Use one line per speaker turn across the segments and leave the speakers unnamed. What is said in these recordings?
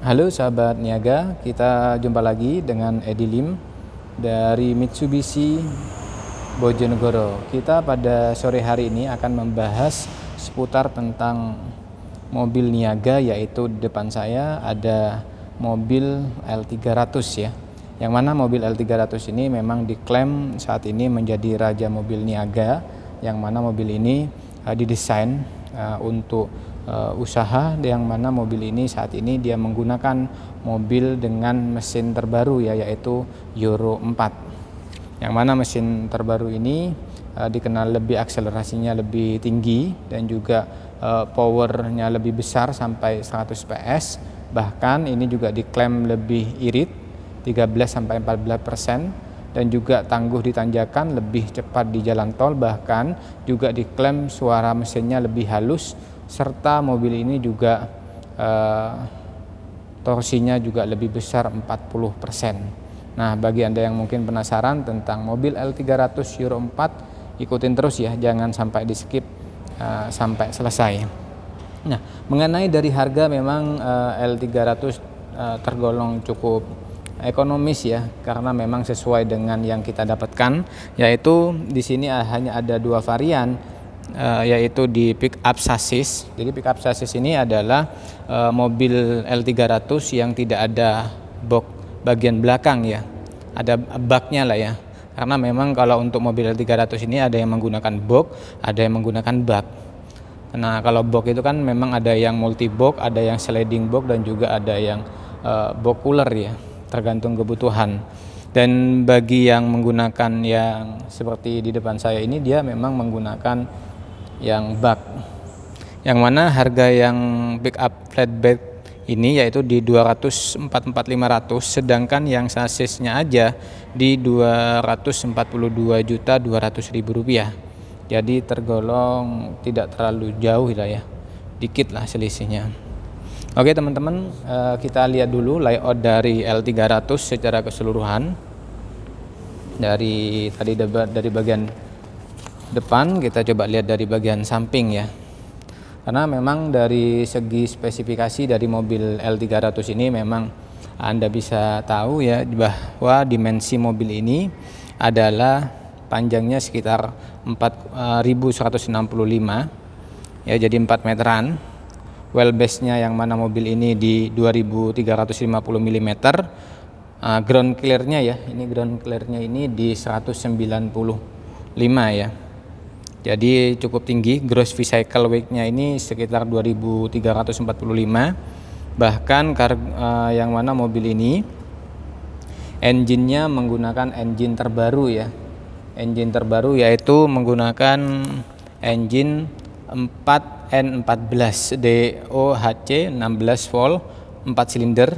Halo sahabat niaga, kita jumpa lagi dengan Edi Lim dari Mitsubishi Bojonegoro. Kita pada sore hari ini akan membahas seputar tentang mobil niaga, yaitu di depan saya ada mobil L300 ya. Yang mana mobil L300 ini memang diklaim saat ini menjadi raja mobil niaga, yang mana mobil ini didesain untuk usaha, yang mana mobil ini saat ini dia menggunakan mobil dengan mesin terbaru ya, yaitu Euro 4, yang mana mesin terbaru ini dikenal lebih akselerasinya lebih tinggi dan juga powernya lebih besar sampai 100 PS. Bahkan ini juga diklaim lebih irit 13-14% dan juga tangguh di tanjakan, lebih cepat di jalan tol, bahkan juga diklaim suara mesinnya lebih halus, serta mobil ini juga torsinya juga lebih besar 40%. Nah, bagi Anda yang mungkin penasaran tentang mobil L300 Euro 4, ikutin terus ya, jangan sampai di skip sampai selesai. Nah, mengenai dari harga, memang L300 tergolong cukup ekonomis ya, karena memang sesuai dengan yang kita dapatkan, yaitu di sini hanya ada dua varian, yaitu di pick up chassis. Jadi pick up chassis ini adalah mobil L300 yang tidak ada box bagian belakang ya, ada baknya lah ya, karena memang kalau untuk mobil L300 ini ada yang menggunakan box, ada yang menggunakan bak. Nah, kalau box itu kan memang ada yang multi box, ada yang sliding box, dan juga ada yang box cooler ya, tergantung kebutuhan. Dan bagi yang menggunakan yang seperti di depan saya ini, dia memang menggunakan yang bak, yang mana harga yang pick up flatbed ini yaitu di 244.500, sedangkan yang sasisnya aja di 242.200.000 rupiah. Jadi tergolong tidak terlalu jauh lah ya, dikit lah selisihnya. Oke teman-teman, kita lihat dulu layout dari L300 secara keseluruhan. Dari bagian depan, kita coba lihat dari bagian samping ya. Karena memang dari segi spesifikasi dari mobil L300 ini, memang Anda bisa tahu ya bahwa dimensi mobil ini adalah panjangnya sekitar 4.165 ya, jadi 4 meteran. Wheelbase-nya yang mana mobil ini di 2.350 mm. Ground clear-nya ya, ini ground clear-nya ini di 195 ya. Jadi cukup tinggi. Gross vehicle weight-nya ini sekitar 2.345. Bahkan yang mana mobil ini engine-nya menggunakan engine terbaru ya. Engine terbaru yaitu menggunakan engine 4N14 DOHC 16 volt 4 silinder,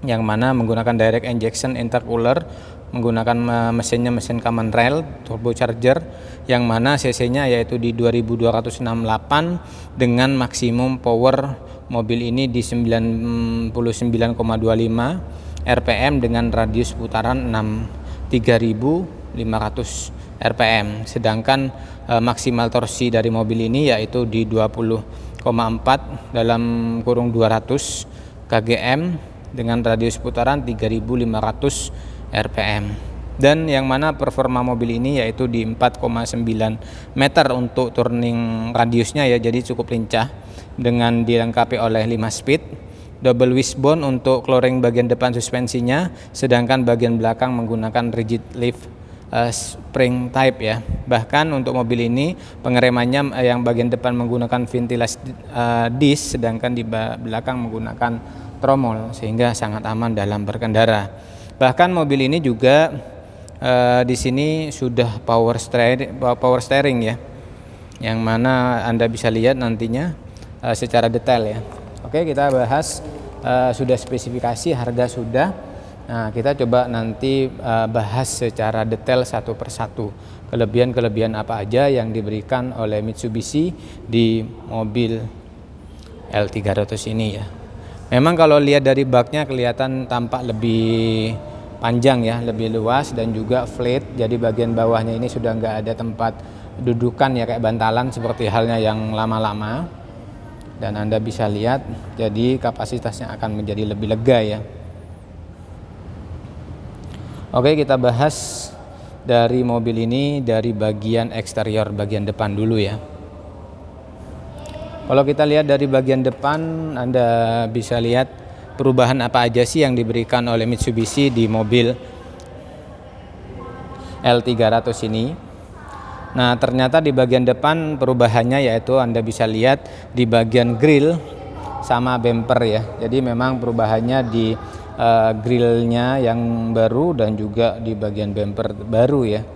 yang mana menggunakan direct injection intercooler, menggunakan mesinnya mesin common rail turbocharger, yang mana cc-nya yaitu di 2268 dengan maksimum power mobil ini di 99,25 rpm dengan radius putaran 3.500 rpm. Sedangkan maksimal torsi dari mobil ini yaitu di 20,4 dalam kurung 200 kgm dengan radius putaran 3.500 rpm. Dan yang mana performa mobil ini yaitu di 4,9 meter untuk turning radiusnya ya, jadi cukup lincah dengan dilengkapi oleh 5 speed, double wishbone untuk cloring bagian depan suspensinya, sedangkan bagian belakang menggunakan rigid lift spring type ya. Bahkan untuk mobil ini pengeremannya yang bagian depan menggunakan ventilasi disc, sedangkan di belakang menggunakan tromol, sehingga sangat aman dalam berkendara. Bahkan mobil ini juga di sini sudah power steering ya, yang mana Anda bisa lihat nantinya secara detail ya. Oke, kita bahas sudah spesifikasi, harga sudah. Nah, kita coba nanti bahas secara detail satu persatu kelebihan apa aja yang diberikan oleh Mitsubishi di mobil L300 ini ya. Memang kalau lihat dari baknya kelihatan tampak lebih panjang ya, lebih luas dan juga flat. Jadi bagian bawahnya ini sudah nggak ada tempat dudukan ya, kayak bantalan seperti halnya yang lama-lama. dan Anda bisa lihat jadi kapasitasnya akan menjadi lebih lega ya. Oke, kita bahas dari mobil ini dari bagian eksterior, bagian depan dulu ya. Kalau kita lihat dari bagian depan, Anda bisa lihat perubahan apa aja sih yang diberikan oleh Mitsubishi di mobil L300 ini. Nah, ternyata di bagian depan perubahannya yaitu Anda bisa lihat di bagian grill sama bumper ya. Jadi memang perubahannya di grillnya yang baru dan juga di bagian bumper baru ya,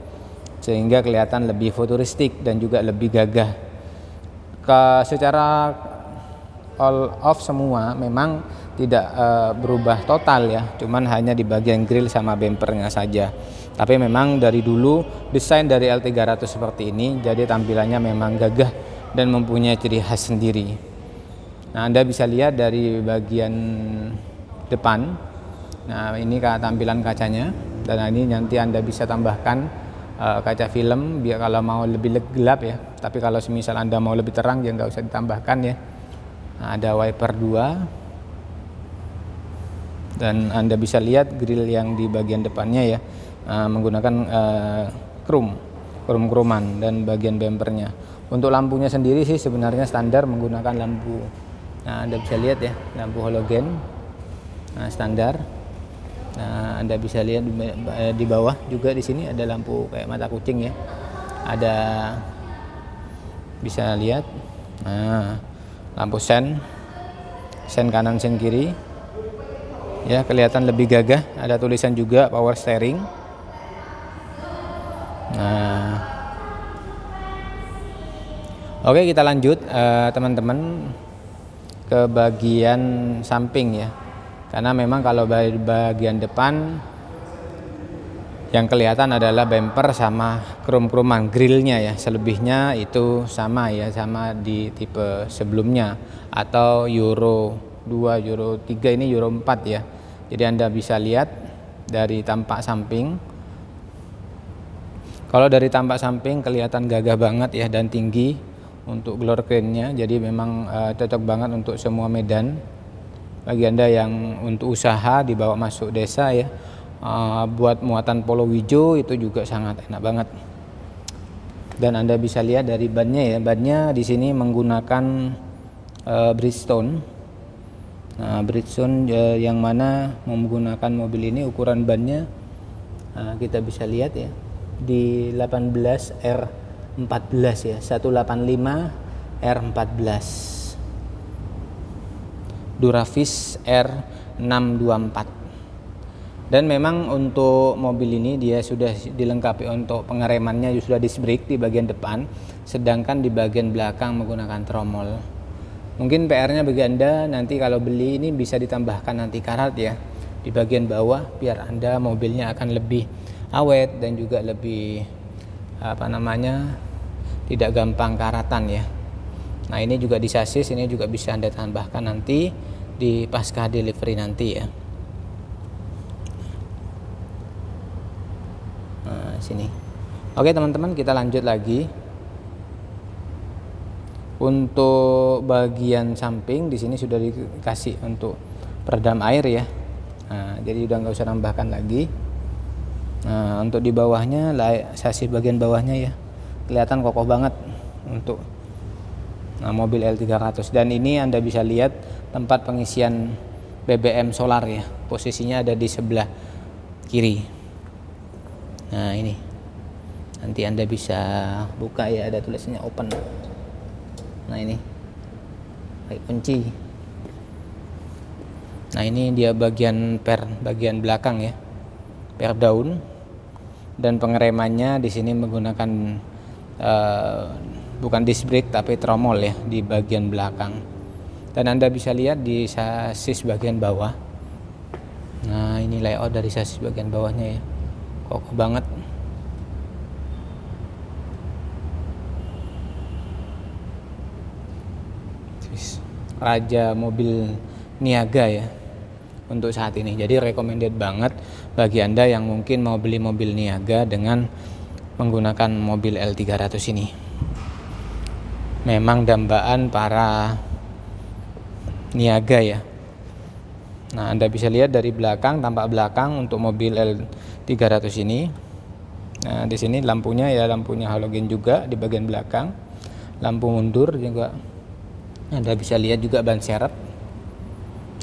sehingga kelihatan lebih futuristik dan juga lebih gagah. Secara all off semua memang tidak berubah total ya, cuman hanya di bagian grill sama bumpernya saja. Tapi memang dari dulu desain dari L300 seperti ini, jadi tampilannya memang gagah dan mempunyai ciri khas sendiri. Nah, Anda bisa lihat dari bagian depan. Nah, ini tampilan kacanya, dan ini nanti Anda bisa tambahkan kaca film biar kalau mau lebih gelap ya. Tapi kalau semisal Anda mau lebih terang ya nggak usah ditambahkan ya. Nah, ada wiper 2, dan Anda bisa lihat grill yang di bagian depannya ya, menggunakan krum-kruman dan bagian bumpernya. Untuk lampunya sendiri sih sebenarnya standar menggunakan lampu. Nah, Anda bisa lihat ya, lampu halogen standar. Nah, Anda bisa lihat di bawah juga di sini ada lampu kayak mata kucing ya. Ada, bisa lihat. Nah, lampu sen kanan, sen kiri. Ya, kelihatan lebih gagah. Ada tulisan juga power steering. Nah, oke, kita lanjut teman-teman ke bagian samping ya. Karena memang kalau bagian depan yang kelihatan adalah bumper sama krum-kruman grillnya ya. Selebihnya itu sama ya, sama di tipe sebelumnya atau Euro 2, Euro 3, ini Euro 4 ya. Jadi Anda bisa lihat dari tampak samping. Kalau dari tampak samping kelihatan gagah banget ya dan tinggi untuk glory crane-nya. Jadi memang cocok banget untuk semua medan. Bagi Anda yang untuk usaha dibawa masuk desa ya, buat muatan Polowijo itu juga sangat enak banget. Dan Anda bisa lihat dari bannya ya, bannya di sini menggunakan Bridgestone. Nah, Bridgestone yang mana menggunakan mobil ini ukuran bannya kita bisa lihat ya di 18R14 ya, 185R14. Duravis R624. Dan memang untuk mobil ini dia sudah dilengkapi untuk pengeremannya sudah disc brake di bagian depan, sedangkan di bagian belakang menggunakan tromol. Mungkin PR-nya bagi Anda nanti kalau beli ini bisa ditambahkan anti karat ya di bagian bawah, biar Anda mobilnya akan lebih awet dan juga lebih tidak gampang karatan ya. Nah, ini juga di sasis, ini juga bisa Anda tambahkan nanti di pasca delivery nanti ya. Nah, sini. Oke teman-teman, kita lanjut lagi. Untuk bagian samping di sini sudah dikasih untuk peredam air ya. Nah, jadi udah nggak usah tambahkan lagi. Nah, untuk di bawahnya, sasis bagian bawahnya ya kelihatan kokoh banget untuk mobil L300. Dan ini Anda bisa lihat tempat pengisian BBM solar ya, posisinya ada di sebelah kiri. Nah, ini nanti Anda bisa buka ya, ada tulisannya open. Nah, ini pakai kunci. Nah, ini dia bagian belakang ya, per daun. Dan pengeremannya di sini menggunakan bukan disc brake tapi tromol ya di bagian belakang. Dan Anda bisa lihat di sasis bagian bawah. Nah, ini layout dari sasis bagian bawahnya ya, kokoh banget. Raja mobil niaga ya untuk saat ini. Jadi recommended banget bagi Anda yang mungkin mau beli mobil niaga dengan menggunakan mobil L300 ini. Memang dambaan para niaga ya. Nah, Anda bisa lihat dari belakang, tampak belakang untuk mobil L300 ini. Nah, di sini lampunya ya lampunya halogen juga di bagian belakang. Lampu mundur juga. Anda bisa lihat juga ban serep.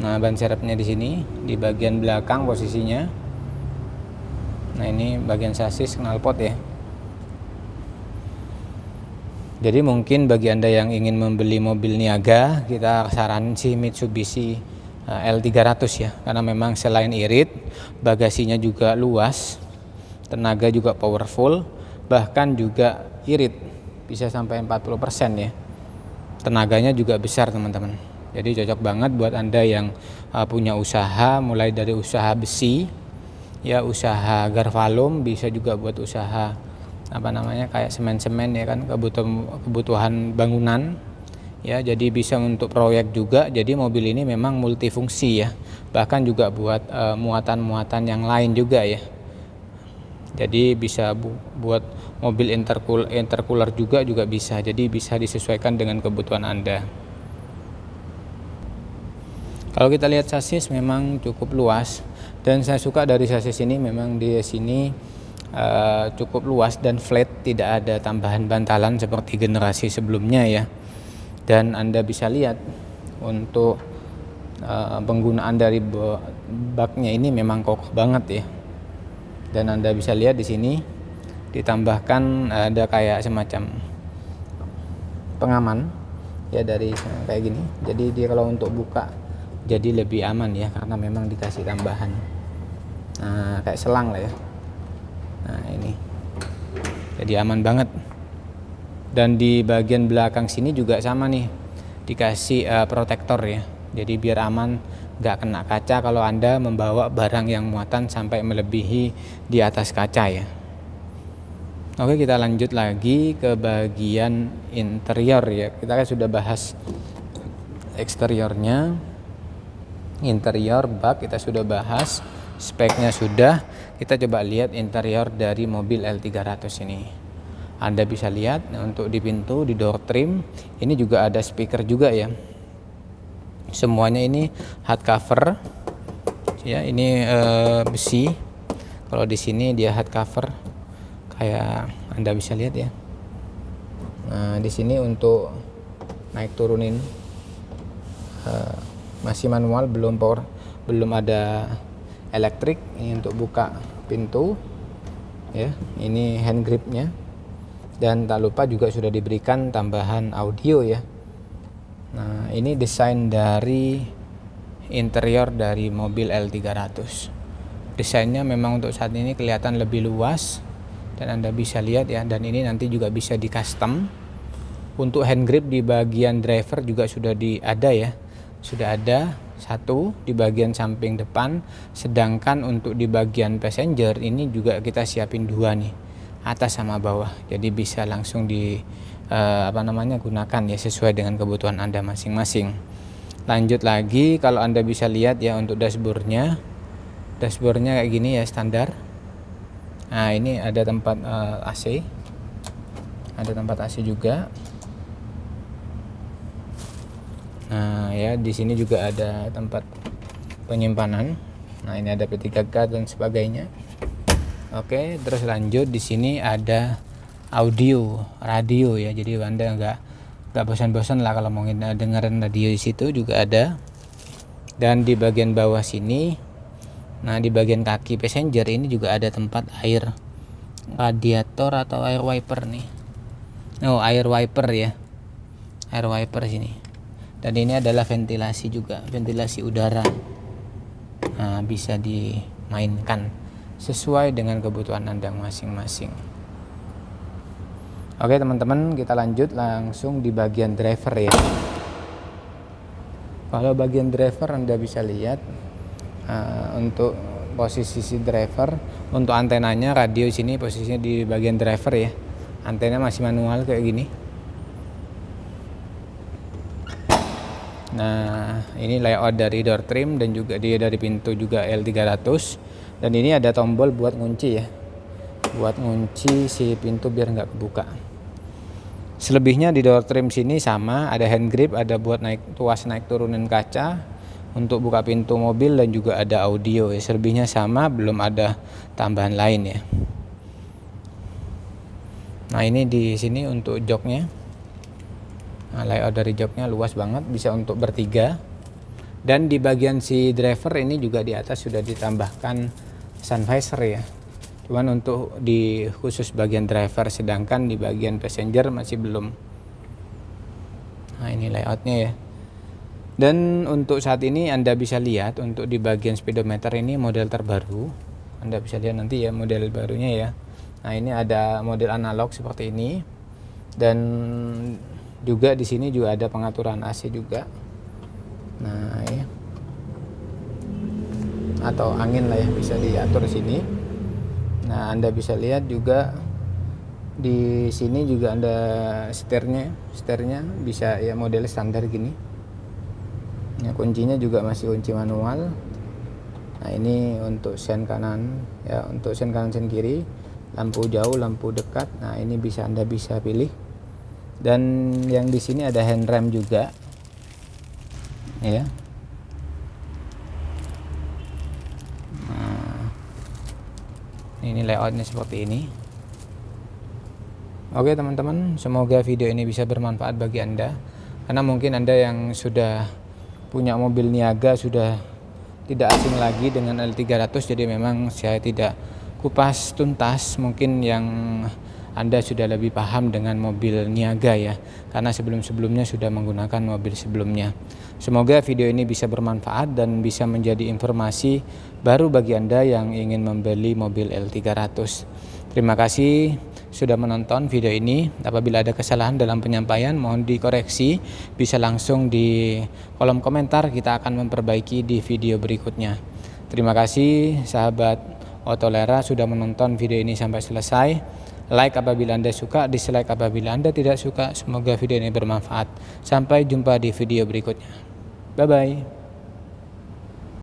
Nah, ban serepnya di sini di bagian belakang posisinya. Nah, ini bagian sasis knalpot ya. Jadi mungkin bagi Anda yang ingin membeli mobil niaga, kita saranin sih Mitsubishi L300 ya, karena memang selain irit, bagasinya juga luas, tenaga juga powerful, bahkan juga irit bisa sampai 40% ya. Tenaganya juga besar teman-teman. Jadi cocok banget buat Anda yang punya usaha, mulai dari usaha besi ya, usaha garvalum, bisa juga buat usaha kayak semen-semen ya kan, kebutuhan bangunan ya, jadi bisa untuk proyek juga. Jadi mobil ini memang multifungsi ya, bahkan juga buat muatan-muatan yang lain juga ya. Jadi bisa buat mobil intercooler juga bisa, jadi bisa disesuaikan dengan kebutuhan Anda. Kalau kita lihat sasis memang cukup luas, dan saya suka dari sasis ini, memang di sini cukup luas dan flat, tidak ada tambahan bantalan seperti generasi sebelumnya ya. Dan Anda bisa lihat untuk penggunaan dari baknya ini memang kokoh banget ya. Dan Anda bisa lihat di sini ditambahkan ada kayak semacam pengaman ya, dari kayak gini. Jadi dia kalau untuk buka jadi lebih aman ya, karena memang dikasih tambahan kayak selang lah ya. Nah, ini jadi aman banget. Dan di bagian belakang sini juga sama nih, dikasih protektor ya, jadi biar aman, nggak kena kaca kalau Anda membawa barang yang muatan sampai melebihi di atas kaca ya. Oke, kita lanjut lagi ke bagian interior ya. Kita kan sudah bahas eksteriornya, interior bak kita sudah bahas, speknya sudah. Kita coba lihat interior dari mobil L300 ini. Anda bisa lihat untuk di pintu, di door trim ini juga ada speaker juga ya. Semuanya ini hardcover ya, ini besi. Kalau di sini dia hardcover kayak Anda bisa lihat ya. Nah, di sini untuk naik turunin masih manual, belum ada elektrik. Ini untuk buka pintu ya, ini hand gripnya. Dan tak lupa juga sudah diberikan tambahan audio ya. Nah, ini desain dari interior dari mobil L300. Desainnya memang untuk saat ini kelihatan lebih luas, dan Anda bisa lihat ya. Dan ini nanti juga bisa di custom. Untuk hand grip di bagian driver juga sudah ada ya. Sudah ada satu di bagian samping depan. Sedangkan untuk di bagian passenger ini juga kita siapin dua nih, atas sama bawah, jadi bisa langsung gunakan ya, sesuai dengan kebutuhan Anda masing-masing. Lanjut lagi, kalau Anda bisa lihat ya, untuk dashboardnya kayak gini ya, standar. Nah, ini ada tempat AC, ada tempat AC juga. Nah ya, di sini juga ada tempat penyimpanan. Nah, ini ada P3K dan sebagainya. Oke, terus lanjut, di sini ada audio radio ya, jadi Anda nggak bosan-bosan lah kalau mau dengerin radio. Di situ juga ada. Dan di bagian bawah sini, nah di bagian kaki passenger ini juga ada tempat air radiator atau air wiper nih. Air wiper ya, air wiper sini. Dan ini adalah ventilasi juga, ventilasi udara. Nah, bisa dimainkan sesuai dengan kebutuhan Anda masing-masing. Oke teman-teman, kita lanjut langsung di bagian driver ya. Kalau bagian driver Anda bisa lihat untuk posisi driver, untuk antenanya, radio sini posisinya di bagian driver ya. Antena masih manual kayak gini. Nah, ini layout dari door trim dan juga dia dari pintu juga L300. Dan ini ada tombol buat ngunci ya, buat ngunci si pintu biar nggak kebuka. Selebihnya di door trim sini sama, ada hand grip, ada buat tuas naik turunin kaca, untuk buka pintu mobil, dan juga ada audio ya. Selebihnya sama, belum ada tambahan lain ya. Nah ini di sini untuk joknya. Nah, layout dari joknya luas banget, bisa untuk bertiga. Dan di bagian si driver ini juga di atas sudah ditambahkan sun visor ya. Cuman untuk di khusus bagian driver, sedangkan di bagian passenger masih belum. Nah ini layoutnya ya. Dan untuk saat ini Anda bisa lihat untuk di bagian speedometer ini model terbaru. Anda bisa lihat nanti ya model barunya ya. Nah ini ada model analog seperti ini. Dan juga di sini juga ada pengaturan AC juga. Nah ya. Atau angin lah ya, bisa diatur di sini. Nah, Anda bisa lihat juga di sini juga ada setirnya bisa ya model standar gini. Ya, kuncinya juga masih kunci manual. Nah, ini untuk sen kanan ya, untuk sen kanan sen kiri, lampu jauh, lampu dekat. Nah, ini Anda bisa pilih. Dan yang di sini ada hand rem juga. Ya. Ini layoutnya seperti ini. Oke teman-teman, semoga video ini bisa bermanfaat bagi Anda, karena mungkin Anda yang sudah punya mobil niaga sudah tidak asing lagi dengan L300, jadi memang saya tidak kupas tuntas. Mungkin yang Anda sudah lebih paham dengan mobil niaga ya, karena sebelum-sebelumnya sudah menggunakan mobil sebelumnya. Semoga video ini bisa bermanfaat dan bisa menjadi informasi baru bagi Anda yang ingin membeli mobil L300. Terima kasih sudah menonton video ini. Apabila ada kesalahan dalam penyampaian mohon dikoreksi, bisa langsung di kolom komentar, kita akan memperbaiki di video berikutnya. Terima kasih sahabat Otolera sudah menonton video ini sampai selesai. Like apabila Anda suka, dislike apabila Anda tidak suka. Semoga video ini bermanfaat. Sampai jumpa di video berikutnya. Bye bye.